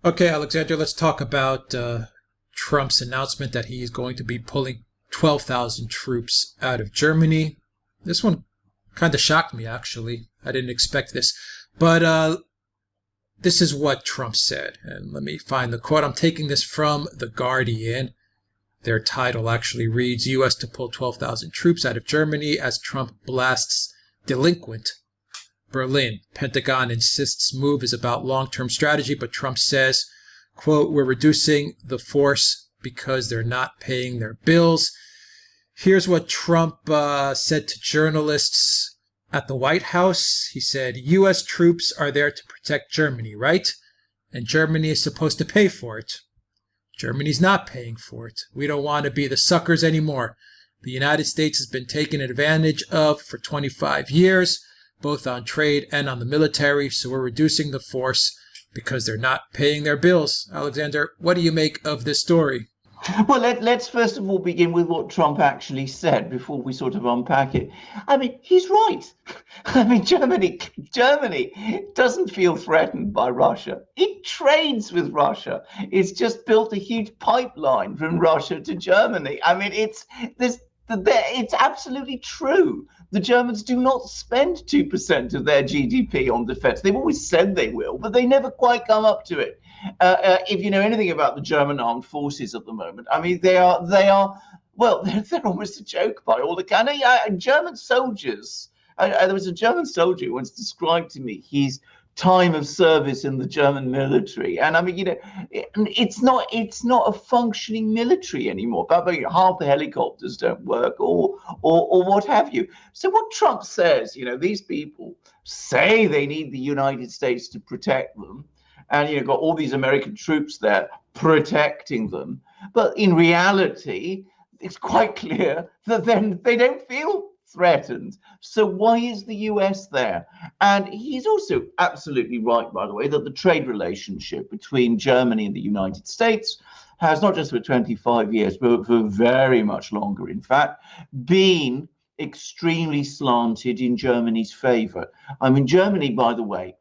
Okay, Alexander, let's talk about Trump's announcement that he is going to be pulling 12,000 troops out of Germany. This one kind of shocked me, actually. I didn't expect this. But this is what Trump said. And let me find the quote. I'm taking this from The Guardian. Their title actually reads, U.S. to pull 12,000 troops out of Germany as Trump blasts delinquent Berlin. Pentagon insists move is about long-term strategy, but Trump says, quote, we're reducing the force because they're not paying their bills. Here's what Trump said to journalists at the White House. He said, U.S. troops are there to protect Germany, right? And Germany is supposed to pay for it. Germany's not paying for it. We don't want to be the suckers anymore. The United States has been taken advantage of for 25 years, both on trade and on the military, so we're reducing the force because they're not paying their bills. Alexander, what do you make of this story? Well, let's first of all begin with what Trump actually said before we sort of unpack it. I mean, he's right. I mean, Germany doesn't feel threatened by Russia. It trades with Russia. It's just built a huge pipeline from Russia to Germany. I mean, it's absolutely true. The Germans do not spend 2% of their GDP on defense. They've always said they will, but they never quite come up to it. If you know anything about the German armed forces at the moment, I mean, they are well, they're almost a joke by all accounts. German soldiers. There was a German soldier who once described to me his time of service in the German military, and I mean, you know, it's not a functioning military anymore. But half the helicopters don't work, or what have you. So what Trump says, you know, these people say they need the United States to protect them. And you've got all these American troops there protecting them. But in reality, it's quite clear that then they don't feel threatened. So why is the US there? And he's also absolutely right, by the way, that the trade relationship between Germany and the United States has not just for 25 years, but for very much longer, in fact, been extremely slanted in Germany's favor. I mean, Germany, by the way,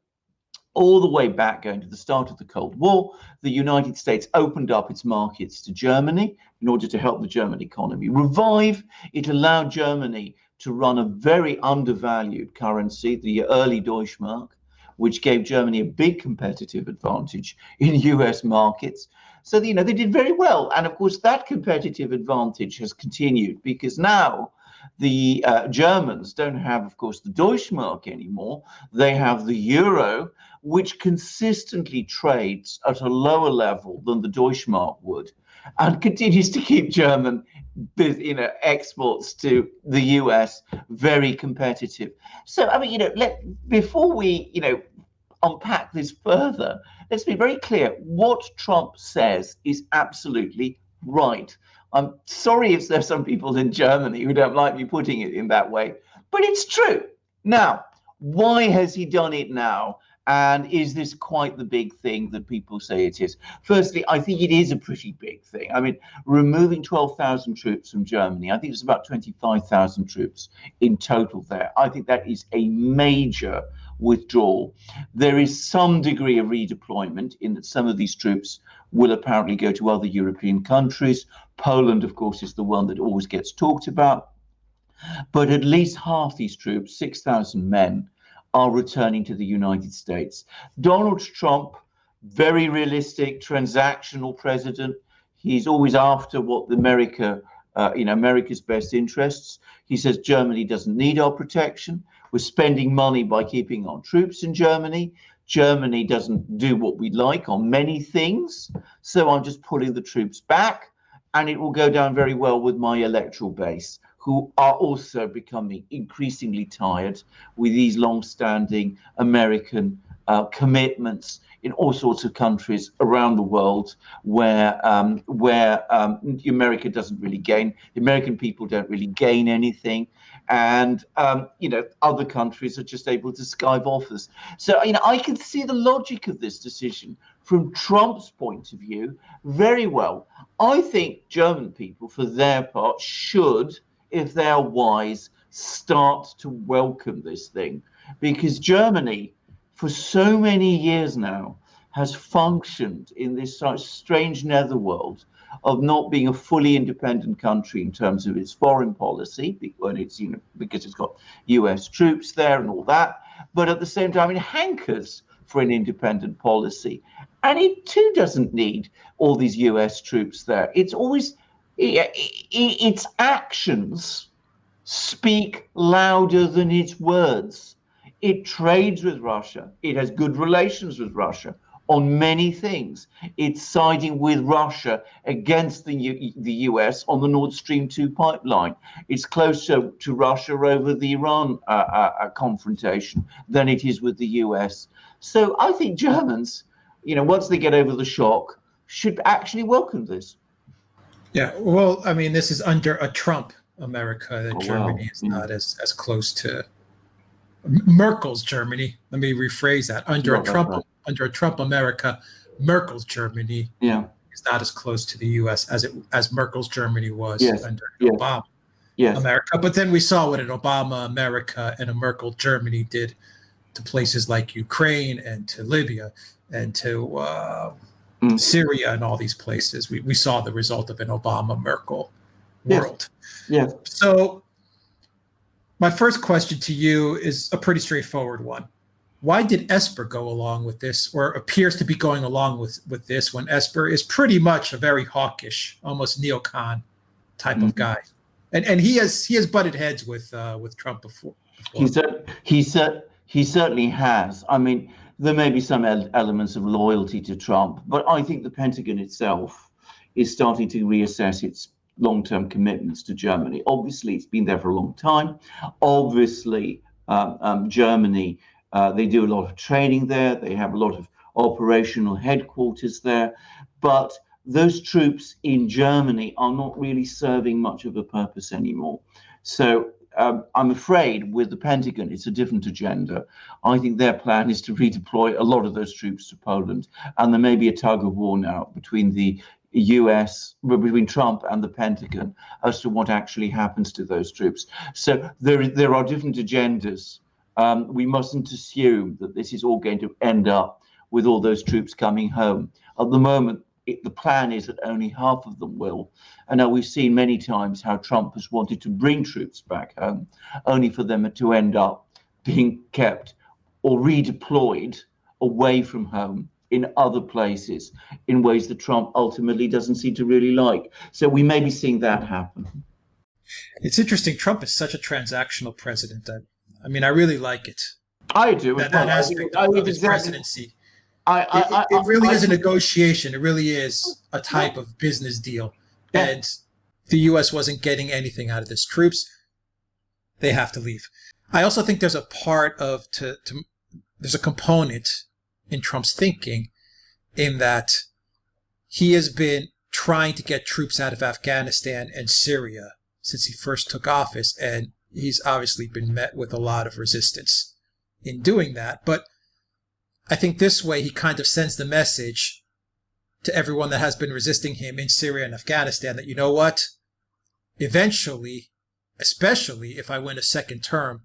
all the way back going to the start of the Cold War, the United States opened up its markets to Germany in order to help the German economy revive. It allowed Germany to run a very undervalued currency, the early Deutschmark, which gave Germany a big competitive advantage in US markets. So, you know, they did very well. And of course, that competitive advantage has continued because now the Germans don't have, of course, the Deutschmark anymore. They have the euro, which consistently trades at a lower level than the Deutschmark would, and continues to keep German, you know, exports to the US very competitive. So, I mean, you know, before we, you know, unpack this further, let's be very clear. What Trump says is absolutely right. I'm sorry if there's some people in Germany who don't like me putting it in that way, but it's true. Now, why has he done it now? And is this quite the big thing that people say it is? Firstly, I think it is a pretty big thing. I mean, removing 12,000 troops from Germany, I think it's about 25,000 troops in total there. I think that is a major withdrawal. There is some degree of redeployment in that some of these troops will apparently go to other European countries. Poland, of course, is the one that always gets talked about. But at least half these troops, 6,000 men, are returning to the United States. Donald Trump, very realistic, transactional president. He's always after what America's best interests. He says Germany doesn't need our protection. We're spending money by keeping our troops in Germany. Germany doesn't do what we like on many things. So I'm just pulling the troops back, and it will go down very well with my electoral base, who are also becoming increasingly tired with these long-standing American commitments in all sorts of countries around the world where America doesn't really gain, the American people don't really gain anything, and other countries are just able to skive offers. So I can see the logic of this decision from Trump's point of view very well. I think German people, for their part, should, if they are wise, start to welcome this thing, because Germany, for so many years now, has functioned in this sort of strange netherworld of not being a fully independent country in terms of its foreign policy, when it's, because it's got US troops there and all that, but at the same time it hankers for an independent policy. And it too doesn't need all these US troops there. It's always, its actions speak louder than its words. It trades with Russia. It has good relations with Russia on many things. It's siding with Russia against the US on the Nord Stream 2 pipeline. It's closer to Russia over the Iran confrontation than it is with the US. So I think Germans, once they get over the shock, should actually welcome this. Yeah, well, I mean, this is under a Trump America that Germany is not as close to Merkel's Germany. Let me rephrase that. Under a Trump America, Merkel's Germany is not as close to the U.S. as Merkel's Germany was under Obama America. But then we saw what an Obama America and a Merkel Germany did to places like Ukraine and to Libya and to Syria and all these places. We saw the result of an Obama Merkel world. Yes. So my first question to you is a pretty straightforward one. Why did Esper go along with this, or appears to be going along with this, when Esper is pretty much a very hawkish, almost neocon type of guy? And he has butted heads with Trump before. He certainly has. I mean, there may be some elements of loyalty to Trump, but I think the Pentagon itself is starting to reassess its long-term commitments to Germany. Obviously, it's been there for a long time. Obviously, Germany, they do a lot of training there. They have a lot of operational headquarters there. But those troops in Germany are not really serving much of a purpose anymore. So I'm afraid with the Pentagon, it's a different agenda. I think their plan is to redeploy a lot of those troops to Poland. And there may be a tug of war now between the US, between Trump and the Pentagon, as to what actually happens to those troops. So there are different agendas. We mustn't assume that this is all going to end up with all those troops coming home. At the moment, the plan is that only half of them will. And now we've seen many times how Trump has wanted to bring troops back home, only for them to end up being kept or redeployed away from home in other places in ways that Trump ultimately doesn't seem to really like. So we may be seeing that happen. It's interesting. Trump is such a transactional president. I mean, I really like it. I do. That aspect of his presidency. It really is a negotiation. It really is a type of business deal. Yeah. And the U.S. wasn't getting anything out of this. Troops, they have to leave. I also think there's a part of, there's a component in Trump's thinking in that he has been trying to get troops out of Afghanistan and Syria since he first took office. And he's obviously been met with a lot of resistance in doing that. But I think this way he kind of sends the message to everyone that has been resisting him in Syria and Afghanistan that, you know what, eventually, especially if I win a second term,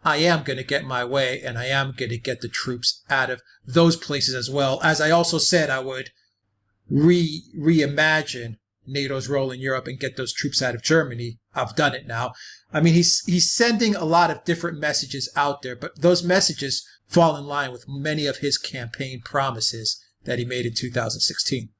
I am going to get my way and I am going to get the troops out of those places as well. As I also said, I would reimagine NATO's role in Europe and get those troops out of Germany. I've done it now. I mean, he's sending a lot of different messages out there, but those messages fall in line with many of his campaign promises that he made in 2016.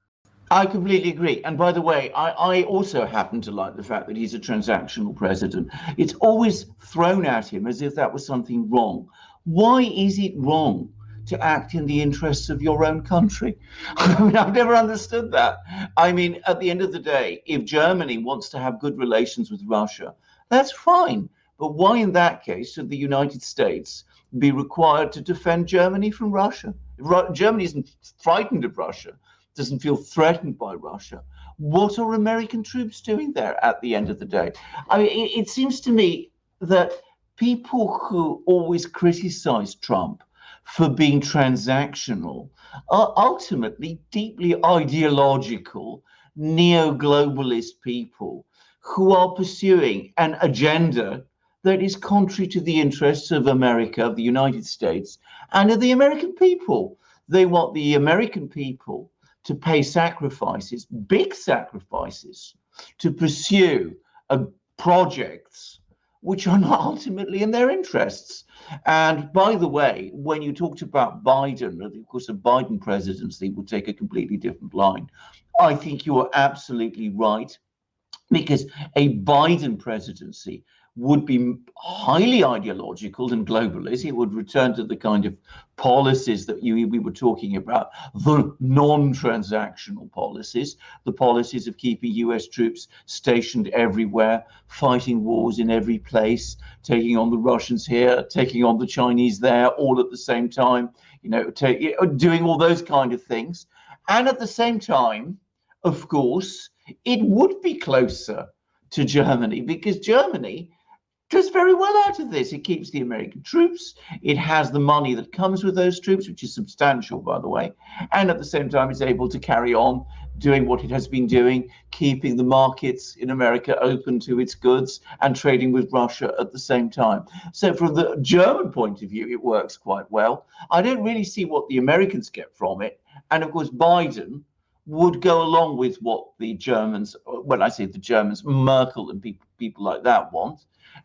I completely agree. And by the way, I also happen to like the fact that he's a transactional president. It's always thrown at him as if that was something wrong. Why is it wrong to act in the interests of your own country? I mean, I've never understood that. I mean, at the end of the day, if Germany wants to have good relations with Russia, that's fine. But why in that case should the United States be required to defend Germany from Russia? Germany isn't frightened of Russia, doesn't feel threatened by Russia. What are American troops doing there at the end of the day? I mean, it seems to me that people who always criticize Trump for being transactional are ultimately deeply ideological, neo-globalist people who are pursuing an agenda that is contrary to the interests of America, of the United States, and of the American people. They want the American people to pay sacrifices, big sacrifices, to pursue projects which are not ultimately in their interests. And by the way, when you talked about Biden, of course, a Biden presidency would take a completely different line. I think you are absolutely right, because a Biden presidency would be highly ideological and globalist. It would return to the kind of policies that we were talking about, the non-transactional policies, the policies of keeping US troops stationed everywhere, fighting wars in every place, taking on the Russians here, taking on the Chinese there, all at the same time, doing all those kind of things. And at the same time, of course, it would be closer to Germany, because Germany does very well out of this. It keeps the American troops. It has the money that comes with those troops, which is substantial, by the way. And at the same time, it's able to carry on doing what it has been doing, keeping the markets in America open to its goods and trading with Russia at the same time. So from the German point of view, it works quite well. I don't really see what the Americans get from it. And of course, Biden would go along with what the Germans, when I say the Germans, Merkel and people like that want.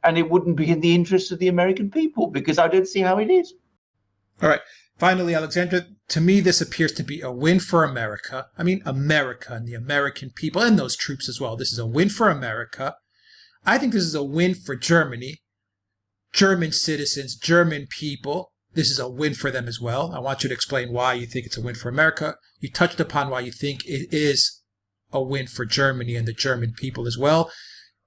And it wouldn't be in the interest of the American people, because I don't see how it is. All right. Finally, Alexandra, to me, this appears to be a win for America. I mean, America and the American people and those troops as well. This is a win for America. I think this is a win for Germany, German citizens, German people. This is a win for them as well. I want you to explain why you think it's a win for America. You touched upon why you think it is a win for Germany and the German people as well.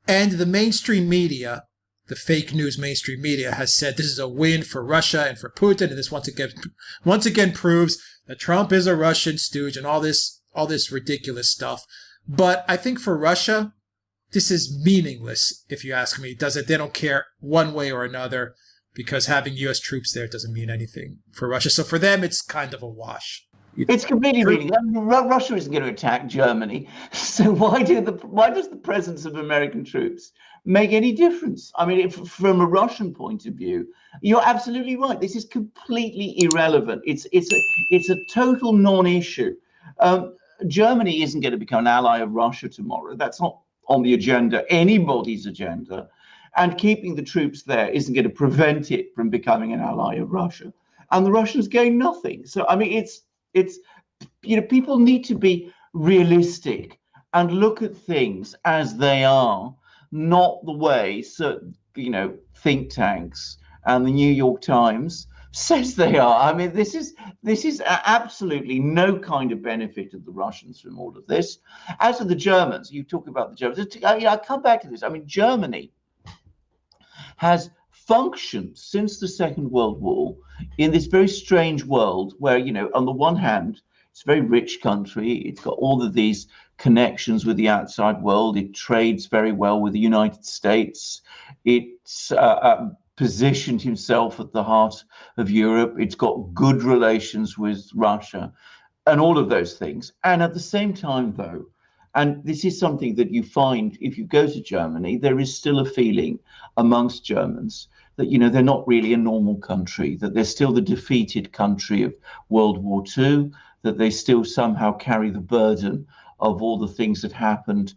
And the mainstream media, the fake news mainstream media, has said this is a win for Russia and for Putin. And this once again proves that Trump is a Russian stooge and all this ridiculous stuff. But I think for Russia, this is meaningless, if you ask me. They don't care one way or another, because having U.S. troops there doesn't mean anything for Russia. So for them, it's kind of a wash. It's completely meaningless. Russia isn't going to attack Germany. So why does the presence of American troops make any difference? I mean, from a Russian point of view, you're absolutely right. This is completely irrelevant. It's a total non-issue. Germany isn't going to become an ally of Russia tomorrow. That's not on the agenda, anybody's agenda. And keeping the troops there isn't going to prevent it from becoming an ally of Russia. And the Russians gain nothing. So, I mean, it's people need to be realistic and look at things as they are, not the way think tanks and the New York Times says they are. I mean, this is absolutely no kind of benefit to the Russians from all of this. As for the Germans, you talk about the Germans. I come back to this. I mean, Germany has functioned since the Second World War in this very strange world where, on the one hand, it's a very rich country. It's got all of these connections with the outside world. It trades very well with the United States. It's positioned himself at the heart of Europe. It's got good relations with Russia and all of those things. And at the same time, though, and this is something that you find if you go to Germany, there is still a feeling amongst Germans that, they're not really a normal country, that they're still the defeated country of World War II, that they still somehow carry the burden of all the things that happened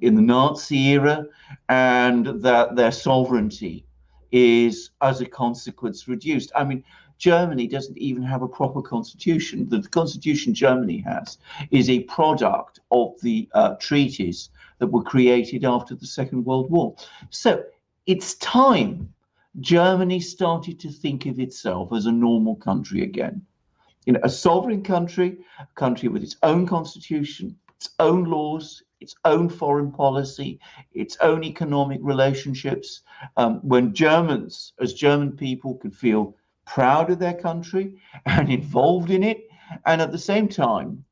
in the Nazi era, and that their sovereignty is, as a consequence, reduced. I mean, Germany doesn't even have a proper constitution. The constitution Germany has is a product of the treaties that were created after the Second World War. So it's time Germany started to think of itself as a normal country again. A sovereign country, a country with its own constitution, its own laws, its own foreign policy, its own economic relationships. When Germans, as German people, can feel proud of their country and involved in it, and at the same time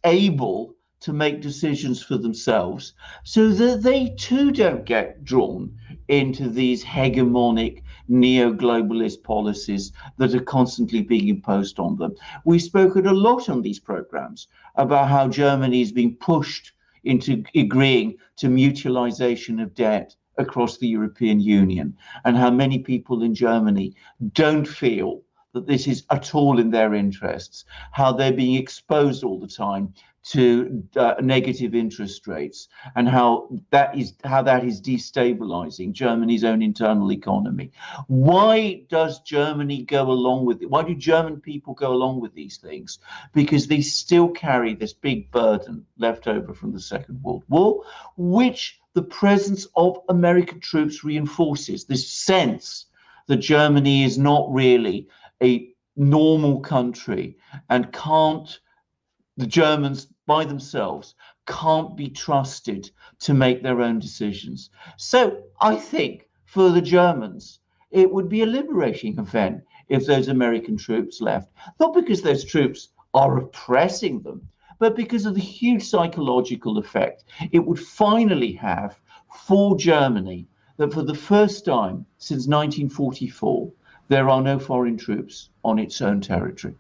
able to make decisions for themselves, so that they too don't get drawn into these hegemonic neo-globalist policies that are constantly being imposed on them. We've spoken a lot on these programs about how Germany is being pushed into agreeing to mutualization of debt across the European Union, and how many people in Germany don't feel that this is at all in their interests, how they're being exposed all the time to negative interest rates, and how that is destabilizing Germany's own internal economy. Why does Germany go along with it? Why do German people go along with these things? Because they still carry this big burden left over from the Second World War, which the presence of American troops reinforces. This sense that Germany is not really a normal country, and the Germans by themselves can't be trusted to make their own decisions. So I think for the Germans, it would be a liberating event if those American troops left, not because those troops are oppressing them, but because of the huge psychological effect it would finally have for Germany, that for the first time since 1944, there are no foreign troops on its own territory.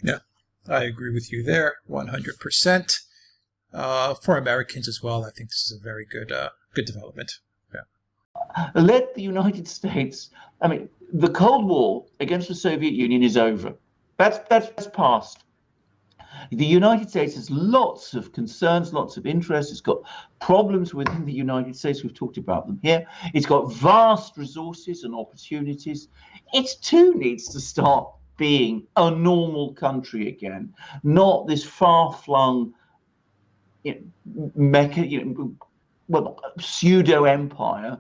Yeah, I agree with you there, 100%. For Americans as well, I think this is a very good development. Yeah. Let the United States, I mean, the Cold War against the Soviet Union is over. That's past. The United States has lots of concerns, lots of interests. It's got problems within the United States. We've talked about them here. It's got vast resources and opportunities. It too needs to start being a normal country again, not this far-flung pseudo empire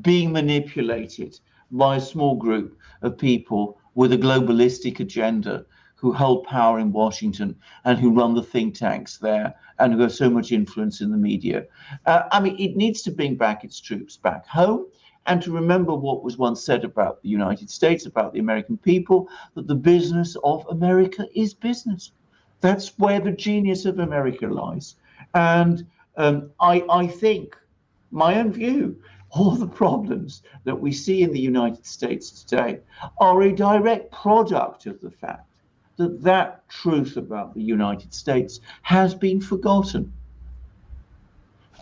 being manipulated by a small group of people with a globalistic agenda who hold power in Washington and who run the think tanks there and who have so much influence in the media. I mean, it needs to bring back its troops back home, and to remember what was once said about the United States, about the American people, that the business of America is business. That's where the genius of America lies. And I think, my own view, all the problems that we see in the United States today are a direct product of the fact that truth about the United States has been forgotten.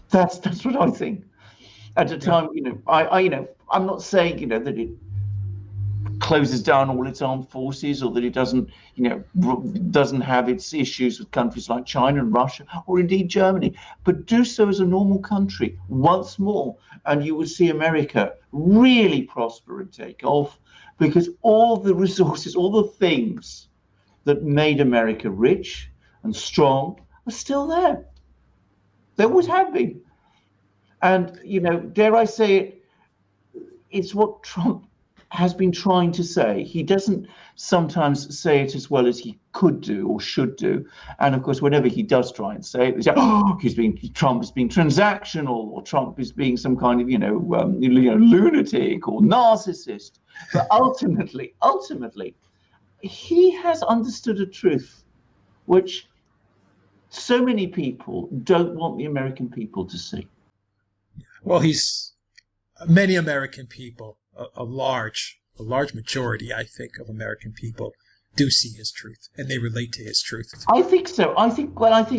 That's what I think. At a time, I'm not saying, that it closes down all its armed forces, or that it doesn't have its issues with countries like China and Russia, or indeed Germany, but do so as a normal country once more, and you will see America really prosper and take off, because all the resources, all the things that made America rich and strong are still there. They always have been. And, dare I say it, it's what Trump has been trying to say. He doesn't sometimes say it as well as he could do or should do. And of course, whenever he does try and say it, they say, Trump is being transactional, or Trump is being some kind of, lunatic or narcissist. But ultimately, he has understood a truth which so many people don't want the American people to see. Well, many American people, a large majority, I think, of American people do see his truth, and they relate to his truth. I think so. I think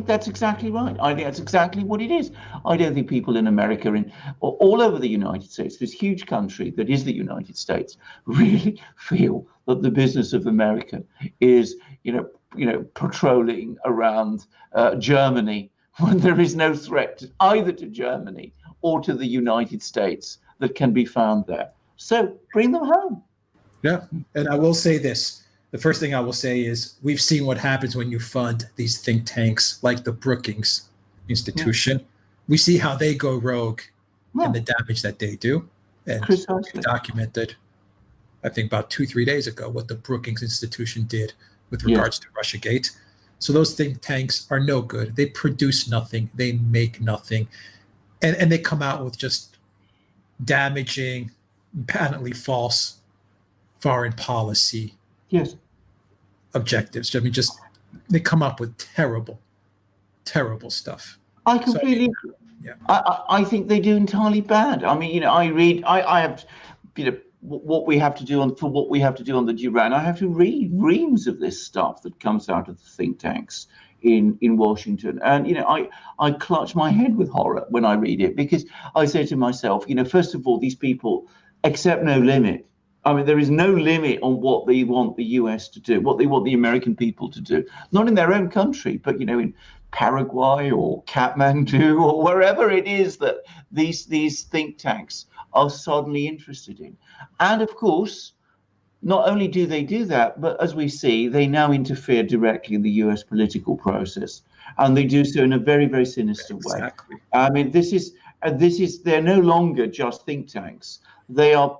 that's exactly right. I think that's exactly what it is. I don't think people in America, all over the United States, this huge country that is the United States, really feel that the business of America is, patrolling around Germany when there is no threat either to Germany or to the United States that can be found there. So bring them home. Yeah, and I will say this. The first thing I will say is we've seen what happens when you fund these think tanks like the Brookings Institution. Yeah. We see how they go rogue and the damage that they do. And we documented, I think about 2-3 days ago, what the Brookings Institution did with regards to Russiagate. So those think tanks are no good. They produce nothing. They make nothing. And they come out with just damaging, patently false foreign policy objectives. I mean, they come up with terrible stuff. I completely agree. Yeah. I think they do entirely bad. I mean, I have, what we have to do on the Duran, I have to read reams of this stuff that comes out of the think tanks in Washington. And, I clutch my head with horror when I read it, because I say to myself, first of all, these people accept no limit I mean, there is no limit on what they want the US to do, what they want the American people to do, not in their own country, but, in Paraguay or Kathmandu or wherever it is that these think tanks are suddenly interested in. And of course, not only do they do that, but as we see, they now interfere directly in the US political process. And they do so in a very, very sinister way. Exactly. I mean, they're no longer just think tanks. They are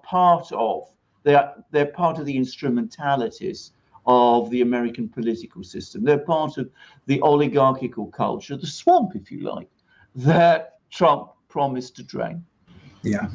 they're part of the instrumentalities of the American political system. They're part of the oligarchical culture, the swamp, if you like, that Trump promised to drain. Yeah.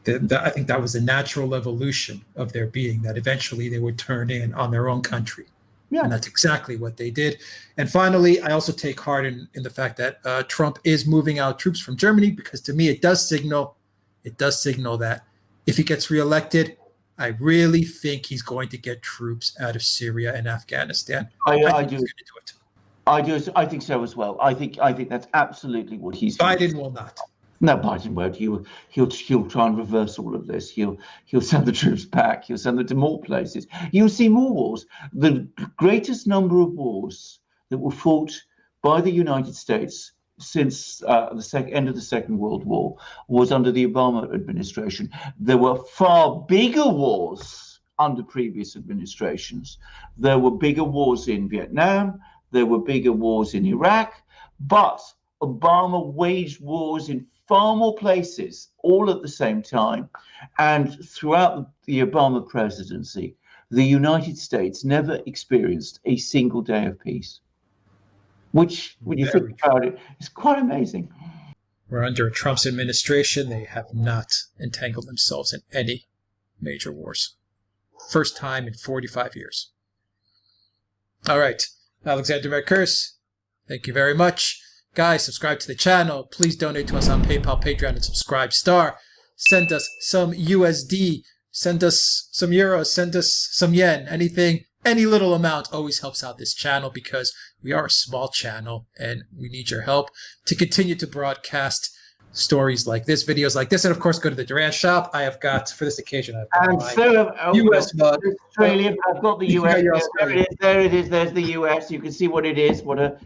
I think that was a natural evolution of their being, that eventually they would turn in on their own country. Yeah. And that's exactly what they did. And finally, I also take heart in the fact that Trump is moving out troops from Germany, because to me, it does signal that if he gets reelected, I really think he's going to get troops out of Syria and Afghanistan. I do. I do. I think so as well. I think that's absolutely what he's doing. Biden will not. No, Biden won't. He'll try and reverse all of this. He'll send the troops back. He'll send them to more places. You'll see more wars. The greatest number of wars that were fought by the United States since the end of the Second World War was under the Obama administration. There were far bigger wars under previous administrations. There were bigger wars in Vietnam. There were bigger wars in Iraq. But Obama waged wars in far more places all at the same time. And throughout the Obama presidency, the United States never experienced a single day of peace, which, when you think about it, is quite amazing. We're under Trump's administration. They have not entangled themselves in any major wars. First time in 45 years. All right. Alexander Mercurs, thank you very much. Guys, subscribe to the channel. Please donate to us on PayPal, Patreon, and Subscribe Star. Send us some USD. Send us some euros. Send us some yen. Anything, any little amount always helps out this channel, because we are a small channel and we need your help to continue to broadcast stories like this, videos like this, and of course go to the Duran shop. I have got, for this occasion, I've got US mug. Australia. I've got the US. There it is. There's the US. You can see what it is. What a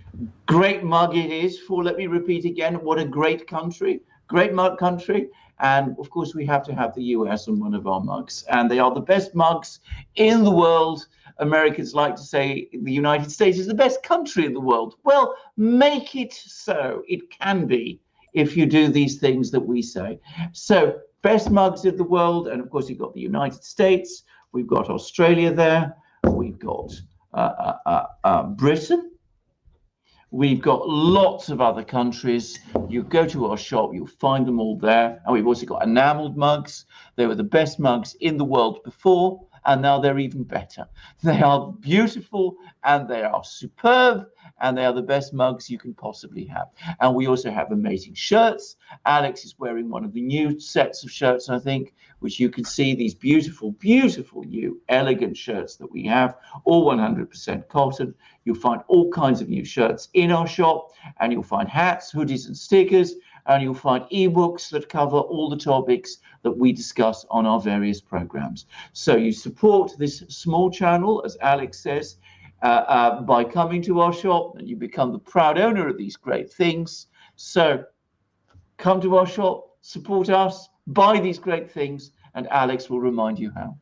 great mug it is. Let me repeat again. What a great country. Great mug country. And of course, we have to have the US on one of our mugs. And they are the best mugs in the world. Americans like to say the United States is the best country in the world. Well, make it so. It can be, if you do these things that we say. So, best mugs of the world. And of course, you've got the United States. We've got Australia there. We've got Britain. We've got lots of other countries. You go to our shop, you'll find them all there. And we've also got enameled mugs. They were the best mugs in the world before, and now they're even better. They are beautiful, and they are superb, and they are the best mugs you can possibly have. And we also have amazing shirts. Alex is wearing one of the new sets of shirts, I think, which you can see, these beautiful, beautiful new elegant shirts that we have, all 100% cotton. You'll find all kinds of new shirts in our shop, and you'll find hats, hoodies, and stickers, and you'll find ebooks that cover all the topics that we discuss on our various programs. So you support this small channel, as Alex says, by coming to our shop, and you become the proud owner of these great things. So come to our shop, support us, buy these great things, and Alex will remind you how.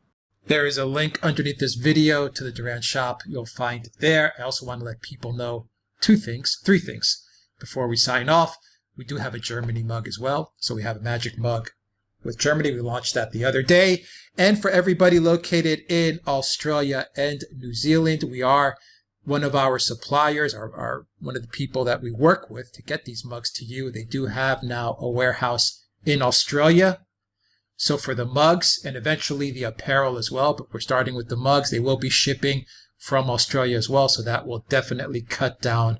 There is a link underneath this video to the Duran shop. You'll find it there. I also want to let people know three things before we sign off. We do have a Germany mug as well. So we have a magic mug with Germany. We launched that the other day. And for everybody located in Australia and New Zealand, we are one of our suppliers, are one of the people that we work with to get these mugs to you. They do have now a warehouse in Australia. So for the mugs and eventually the apparel as well, but we're starting with the mugs, they will be shipping from Australia as well. So that will definitely cut down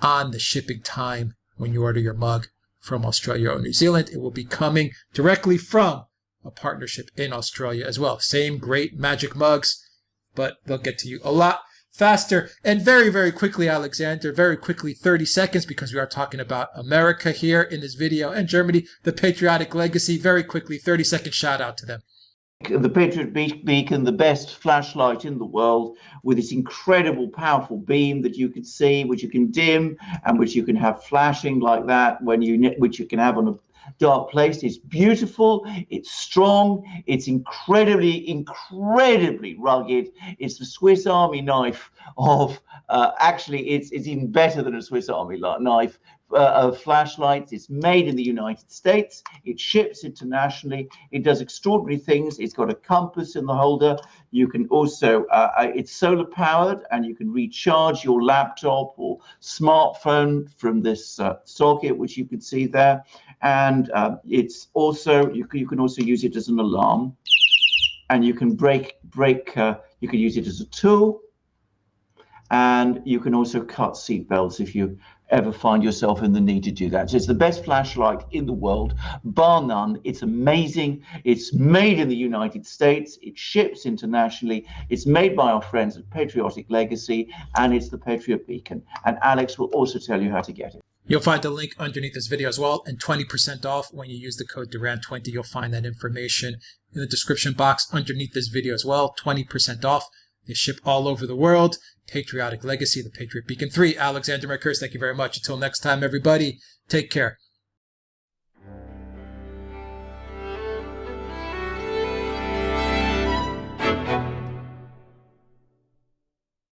on the shipping time when you order your mug from Australia or New Zealand. It will be coming directly from a partnership in Australia as well. Same great magic mugs, but they'll get to you a lot faster. And very, very quickly, Alexander, very quickly, 30 seconds, because we are talking about America here in this video, and Germany, the patriotic legacy. Very quickly, 30-second shout out to them. The Patriot Beacon, the best flashlight in the world, with this incredible, powerful beam that you can see, which you can dim, and which you can have flashing like that which you can have on a dark place. It's beautiful, it's strong, it's incredibly rugged. It's the Swiss Army knife of actually it's even better than a Swiss Army knife of flashlights. It's made in the United States. It ships internationally. It does extraordinary things. It's got a compass in the holder. You can also, it's solar powered, and you can recharge your laptop or smartphone from this socket, which you can see there. And it's also, you can also use it as an alarm, and you can you can use it as a tool, and you can also cut seatbelts if you ever find yourself in the need to do that. So it's the best flashlight in the world, bar none. It's amazing. It's made in the United States. It ships internationally. It's made by our friends at Patriotic Legacy, and it's the Patriot Beacon. And Alex will also tell you how to get it. You'll find the link underneath this video as well, and 20% off when you use the code Duran20. You'll find that information in the description box underneath this video as well. 20% off. They ship all over the world. Patriotic Legacy, the Patriot Beacon 3. Alexander Mercurs, thank you very much. Until next time, everybody, take care.